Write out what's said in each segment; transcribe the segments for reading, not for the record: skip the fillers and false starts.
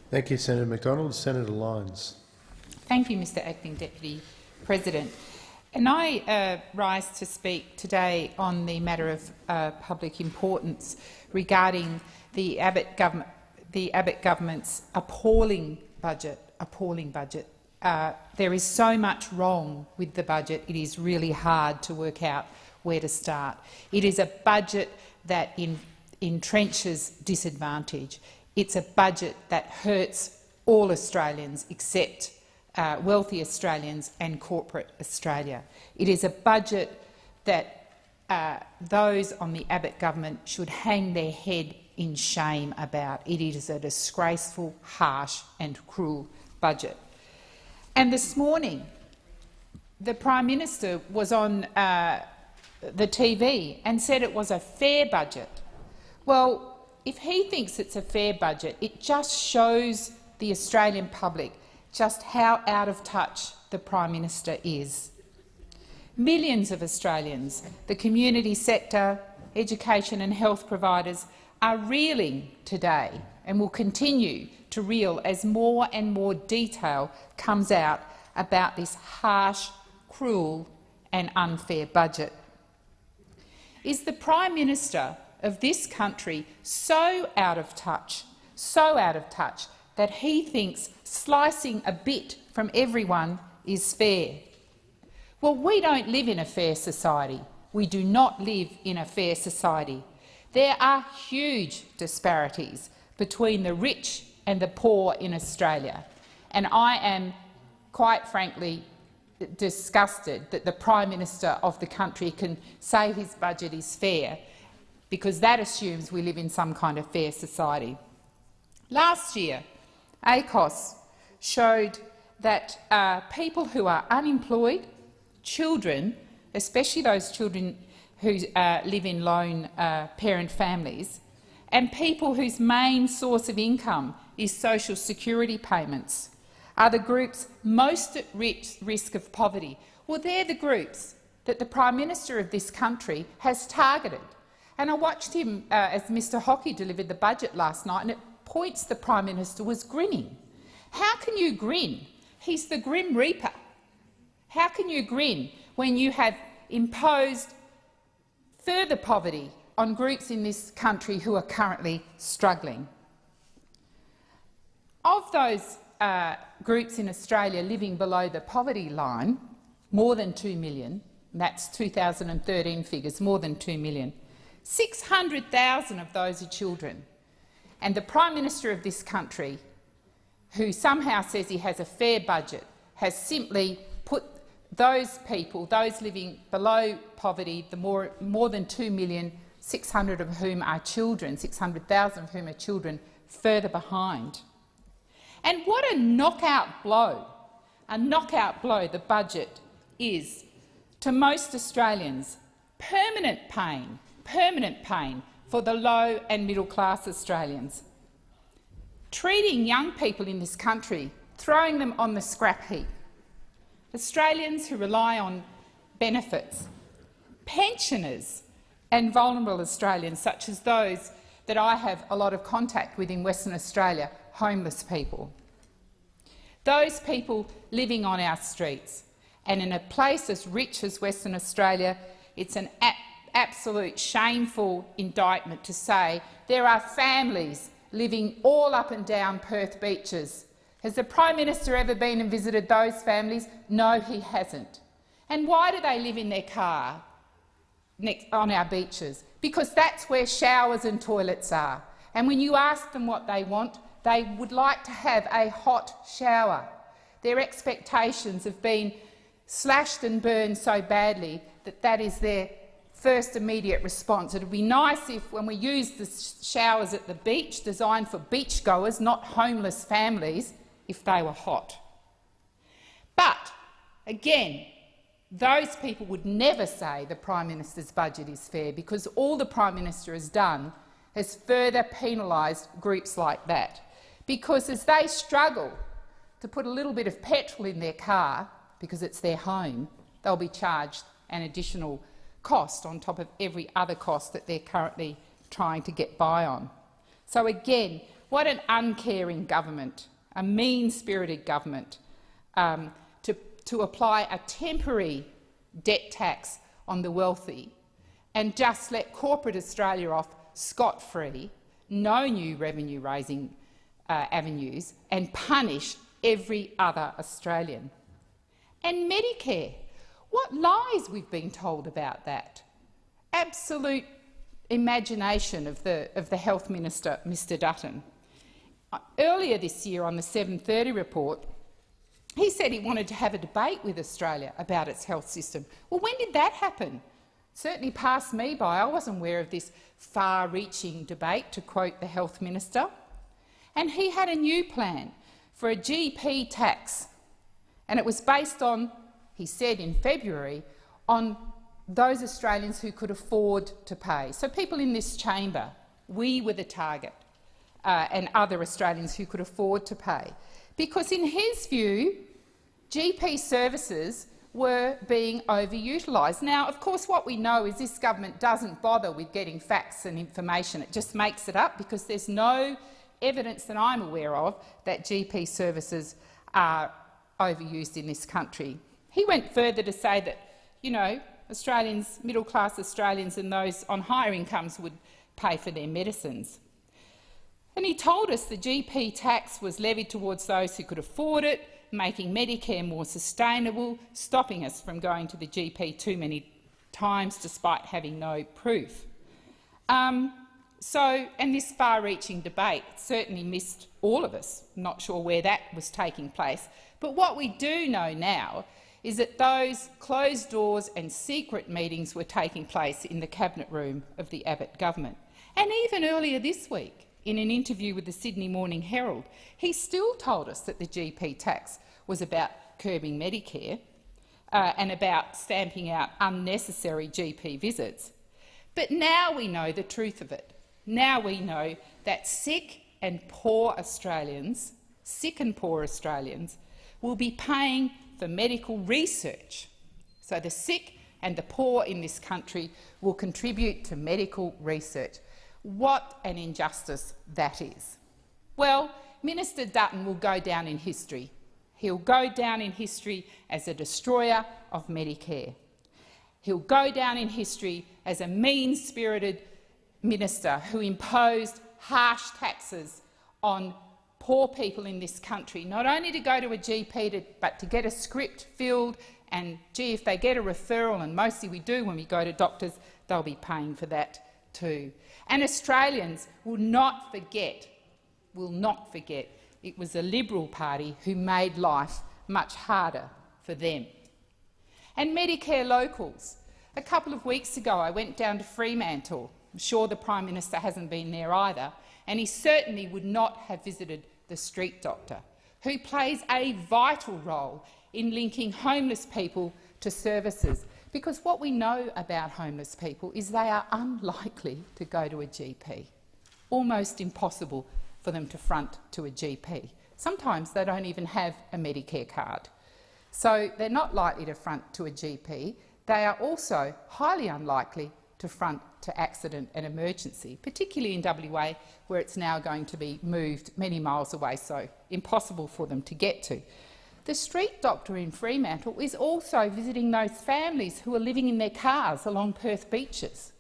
Thank you, Senator McDonald. Senator Lyons. Thank you, Mr Acting Deputy President. And I rise to speak today on the matter of public importance regarding the Abbott government's appalling budget. There is so much wrong with the budget, it is really hard to work out where to start. It is a budget that entrenches disadvantage. It's a budget that hurts all Australians except wealthy Australians and corporate Australia. It is a budget that those on the Abbott government should hang their head in shame about. It is a disgraceful, harsh and cruel budget. And this morning, the Prime Minister was on the TV and said it was a fair budget. Well, if he thinks it's a fair budget, it just shows the Australian public just how out of touch the Prime Minister is. Millions of Australians, the community sector, education and health providers are reeling today and will continue to reel as more and more detail comes out about this harsh, cruel and unfair budget. Is the Prime Minister of this country so out of touch that he thinks slicing a bit from everyone is fair? Well, we don't live in a fair society. We do not live in a fair society. There are huge disparities between the rich and the poor in Australia, and I am, quite frankly, disgusted that the Prime Minister of the country can say his budget is fair, because that assumes we live in some kind of fair society. Last year, ACOS showed that people who are unemployed, children, especially those children who live in lone parent families, and people whose main source of income is social security payments, are the groups most at risk of poverty. Well, they're the groups that the Prime Minister of this country has targeted. And I watched him as Mr Hockey delivered the budget last night, and at points the Prime Minister was grinning. How can you grin? He's the Grim Reaper. How can you grin when you have imposed further poverty on groups in this country who are currently struggling? Of those groups in Australia living below the poverty line, more than 2 million, and that's 2013 figures, more than 2 million, 600,000 of those are children. And the Prime Minister of this country, who somehow says he has a fair budget, has simply put those people, those living below poverty, the more than 2 million, 600 of whom are children, 600,000 of whom are children, further behind. And what a knockout blow the budget is to most Australians. Permanent pain for the low and middle-class Australians. Treating young people in this country, throwing them on the scrap heap. Australians who rely on benefits. Pensioners and vulnerable Australians, such as those that I have a lot of contact with in Western Australia, homeless people. Those people living on our streets. And in a place as rich as Western Australia, it's an absolute shameful indictment to say there are families living all up and down Perth beaches. Has the Prime Minister ever been and visited those families? No, he hasn't. And why do they live in their car on our beaches? Because that's where showers and toilets are. And when you ask them what they want, they would like to have a hot shower. Their expectations have been slashed and burned so badly that that is their first immediate response. It would be nice if, when we use the showers at the beach, designed for beachgoers, not homeless families, if they were hot. But, again, those people would never say the Prime Minister's budget is fair, because all the Prime Minister has done has further penalised groups like that. Because as they struggle to put a little bit of petrol in their car, because it's their home, they'll be charged an additional cost on top of every other cost that they're currently trying to get by on. So again, What an uncaring government, a mean-spirited government, to apply a temporary debt tax on the wealthy and just let corporate Australia off scot-free, no new revenue-raising avenues, and punish every other Australian. And Medicare, what lies we've been told about that. Absolute imagination of the Health Minister, Mr Dutton. Earlier this year on the 7:30 report, he said he wanted to have a debate with Australia about its health system. Well, when did that happen? Certainly passed me by. I wasn't aware of this far-reaching debate, to quote the Health Minister. And he had a new plan for a GP tax, and it was based on, he said in February, on those Australians who could afford to pay. So people in this chamber, we were the target, and other Australians who could afford to pay. Because in his view, GP services were being overutilised. Now, of course, what we know is this government doesn't bother with getting facts and information. It just makes it up because there's no evidence that I'm aware of that GP services are overused in this country. He went further to say that, you know, Australians, middle-class Australians and those on higher incomes would pay for their medicines. And he told us the GP tax was levied towards those who could afford it, making Medicare more sustainable, stopping us from going to the GP too many times despite having no proof. And this far-reaching debate certainly missed all of us. Not sure where that was taking place. But what we do know now is that those closed doors and secret meetings were taking place in the cabinet room of the Abbott government. And even earlier this week, in an interview with the Sydney Morning Herald, he still told us that the GP tax was about curbing Medicare and about stamping out unnecessary GP visits. But now we know the truth of it. Now we know that sick and poor Australians will be paying for medical research. So the sick and the poor in this country will contribute to medical research. What an injustice that is. Well, Minister Dutton will go down in history. He'll go down in history as a destroyer of Medicare. He'll go down in history as a mean-spirited minister who imposed harsh taxes on poor people in this country, not only to go to a GP but to get a script filled, and gee, if they get a referral, and mostly we do when we go to doctors, they'll be paying for that too. And Australians will not forget, it was the Liberal Party who made life much harder for them. And Medicare locals. A couple of weeks ago I went down to Fremantle. I'm sure the Prime Minister hasn't been there either, and he certainly would not have visited the street doctor, who plays a vital role in linking homeless people to services. Because what we know about homeless people is they are unlikely to go to a GP. Almost impossible for them to front to a GP. Sometimes they don't even have a Medicare card. So they're not likely to front to a GP. They are also highly unlikely to front to accident and emergency, particularly in WA, where it's now going to be moved many miles away, so impossible for them to get to. The street doctor in Fremantle is also visiting those families who are living in their cars along Perth beaches.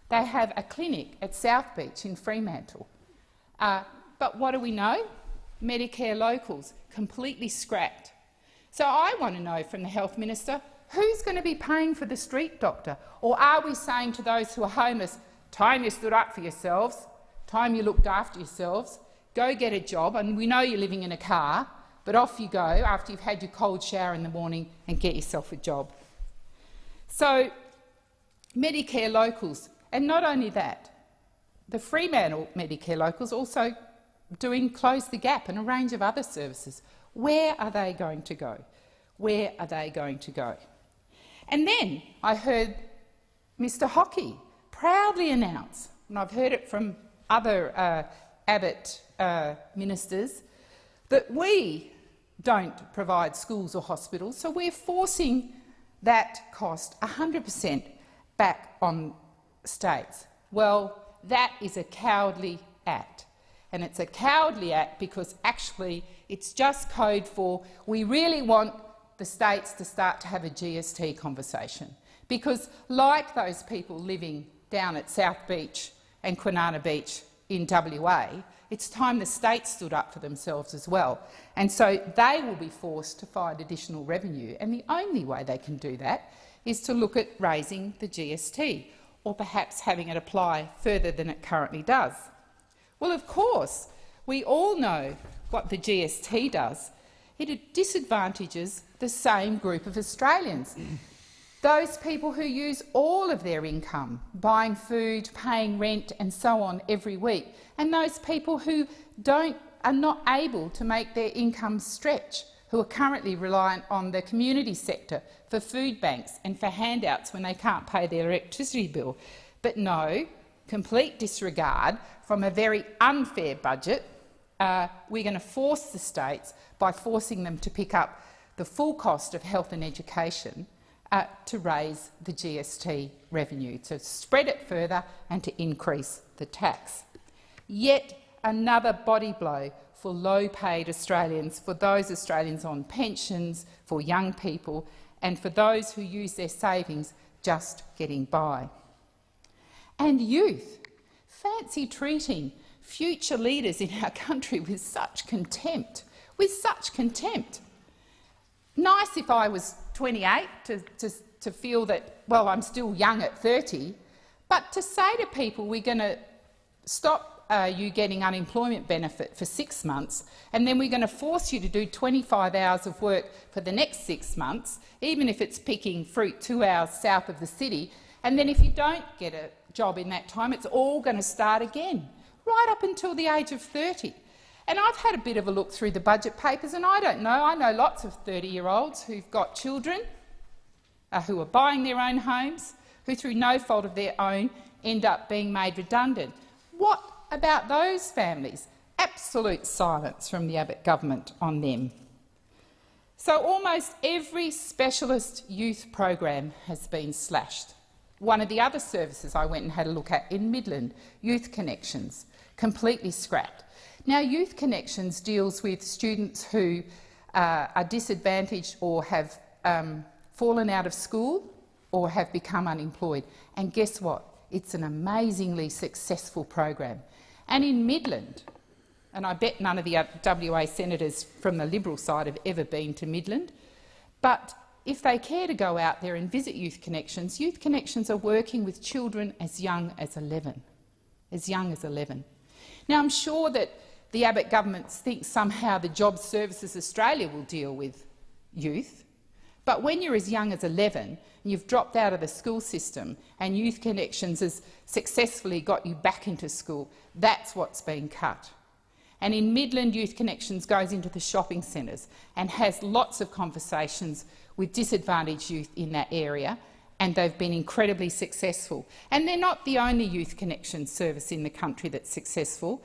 They have a clinic at South Beach in Fremantle. But what do we know? Medicare locals, completely scrapped. So I want to know from the Health Minister, who's going to be paying for the street doctor? Or are we saying to those who are homeless, time you stood up for yourselves, time you looked after yourselves, go get a job, and we know you're living in a car, but off you go after you've had your cold shower in the morning and get yourself a job. So Medicare locals, and not only that, the Fremantle Medicare locals also doing Close the Gap and a range of other services. Where are they going to go? Where are they going to go? And then I heard Mr Hockey proudly announce, and I've heard it from other Abbott ministers, that we don't provide schools or hospitals, so we're forcing that cost 100% back on states. Well, that is a cowardly act. And it's a cowardly act because actually it's just code for we really want the states to start to have a GST conversation. Because like those people living down at South Beach and Kwinana Beach in WA, it's time the states stood up for themselves as well. And so they will be forced to find additional revenue, and the only way they can do that is to look at raising the GST, or perhaps having it apply further than it currently does. Well, of course, we all know what the GST does. It disadvantages the same group of Australians. Those people who use all of their income, buying food, paying rent and so on every week, and those people who are not able to make their income stretch, who are currently reliant on the community sector for food banks and for handouts when they can't pay their electricity bill. But no, complete disregard from a very unfair budget. We're going to force the states, by forcing them to pick up the full cost of health and education, to raise the GST revenue, to spread it further and to increase the tax. Yet another body blow for low-paid Australians, for those Australians on pensions, for young people and for those who use their savings just getting by. And youth. Fancy treating future leaders in our country with such contempt. With such contempt. Nice if I was 28 to feel that, well, I'm still young at 30, but to say to people we're going to stop you getting unemployment benefit for 6 months and then we're going to force you to do 25 hours of work for the next 6 months, even if it's picking fruit 2 hours south of the city, and then if you don't get a job in that time, it's all going to start again, right up until the age of 30. And I've had a bit of a look through the budget papers, and I know lots of 30-year-olds who've got children, who are buying their own homes, who through no fault of their own end up being made redundant. What about those families? Absolute silence from the Abbott government on them. So almost every specialist youth program has been slashed. One of the other services I went and had a look at in Midland, Youth Connections, completely scrapped. Now, Youth Connections deals with students who are disadvantaged or have fallen out of school or have become unemployed. And guess what? It's an amazingly successful program. And in Midland, and I bet none of the WA senators from the Liberal side have ever been to Midland, but if they care to go out there and visit Youth Connections are working with children as young as 11. As young as 11. Now, I'm sure that the Abbott government thinks somehow the Job Services Australia will deal with youth, but when you're as young as 11 and you've dropped out of the school system and Youth Connections has successfully got you back into school, that's what's been cut. And in Midland, Youth Connections goes into the shopping centres and has lots of conversations with disadvantaged youth in that area, and they've been incredibly successful. And they're not the only Youth Connections service in the country that's successful.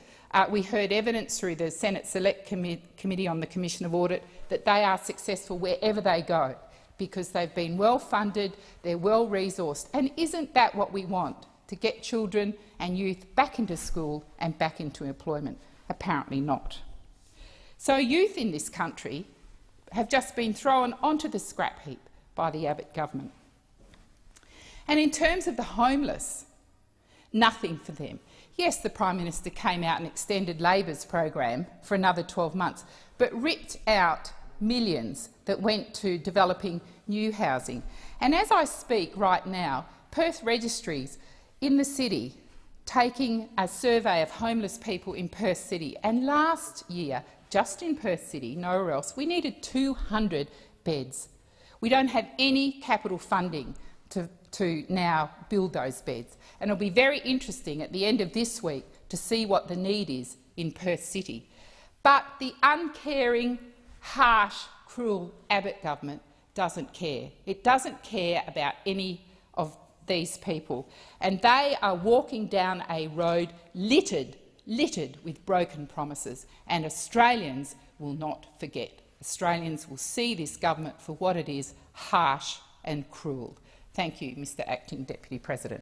We heard evidence through the Senate Select Committee on the Commission of Audit that they are successful wherever they go, because they've been well funded, they're well resourced. And isn't that what we want? To get children and youth back into school and back into employment? Apparently not. So youth in this country have just been thrown onto the scrap heap by the Abbott government. And in terms of the homeless, nothing for them. Yes, the Prime Minister came out and extended Labor's program for another 12 months, but ripped out millions that went to developing new housing. And as I speak right now, Perth Registries in the city taking a survey of homeless people in Perth City, and last year, just in Perth City, nowhere else, we needed 200 beds. We don't have any capital funding to now build those beds. And it'll be very interesting at the end of this week to see what the need is in Perth City. But the uncaring, harsh, cruel Abbott government doesn't care. It doesn't care about any of these people. And they are walking down a road littered with broken promises. And Australians will not forget. Australians will see this government for what it is, harsh and cruel. Thank you, Mr Acting Deputy President.